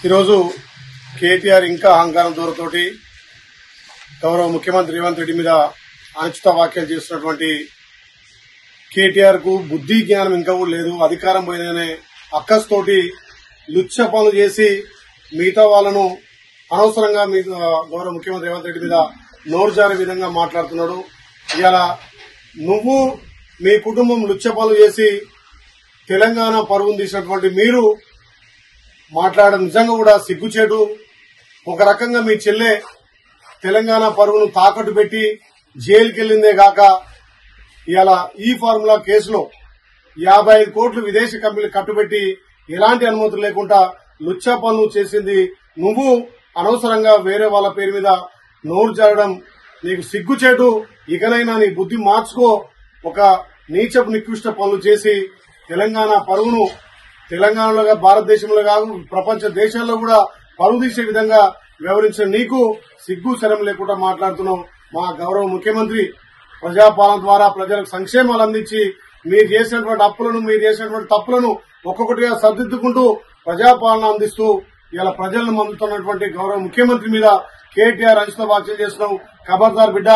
ఈరోజు కేటీఆర్ ఇంకా అహంకారం దూరతోటి గౌరవ ముఖ్యమంత్రి రేవంత్ రెడ్డి మీద అనుచిత వ్యాఖ్యలు చేస్తున్నటువంటి కేటీఆర్ కు బుద్ధి జ్ఞానం ఇంకా కూడా లేదు. అధికారం పోయిననే అక్కస్తోటి లుచ్చ పనులు చేసి మిగతా వాళ్ళను అనవసరంగా గౌరవ ముఖ్యమంత్రి రేవంత్ రెడ్డి మీద నోరు జారే విధంగా మాట్లాడుతున్నాడు. ఇలా నువ్వు మీ కుటుంబం లుచ్చ పనులు చేసి తెలంగాణ పరువును తీసినటువంటి మీరు మాట్లాడడం నిజంగా కూడా సిగ్గుచేటు. ఒక రకంగా మీ చెల్లె తెలంగాణ పరువును తాకట్టు పెట్టి జైలుకి వెళ్లిందే గాక ఇలా ఈ ఫార్ములా కేసులో 55 కోట్లు విదేశీ కంపెనీలు కట్టుబెట్టి ఎలాంటి అనుమతులు లేకుండా లుచ్చా పనులు చేసింది నువ్వు. అనవసరంగా వేరే వాళ్ళ పేరు మీద నోరు జారడం నీకు సిగ్గుచేటు. ఇకనైనా నీ బుద్ధి మార్చుకో. ఒక నీచపు నికృష్ట పనులు చేసి తెలంగాణ పరువును తెలంగాణలో భారతదేశంలో కాదు ప్రపంచ దేశాల్లో కూడా పరువు తీసే విధంగా వ్యవహరించిన నీకు సిగ్గు శరం లేకుండా మాట్లాడుతున్నావు. మా గౌరవ ముఖ్యమంత్రి ప్రజాపాలన ద్వారా ప్రజలకు సంక్షేమాలు అందించి మీరు చేసినటువంటి అప్పులను మీరు చేసినటువంటి తప్పులను ఒక్కొక్కటిగా సర్దిద్దుకుంటూ ప్రజాపాలన అందిస్తూ ఇలా ప్రజలను మందుతున్నటువంటి గౌరవ ముఖ్యమంత్రి మీద కేటీఆర్ అనుచిత వ్యాఖ్యలు చేస్తున్నావు. ఖబర్దార్ బిడ్డ,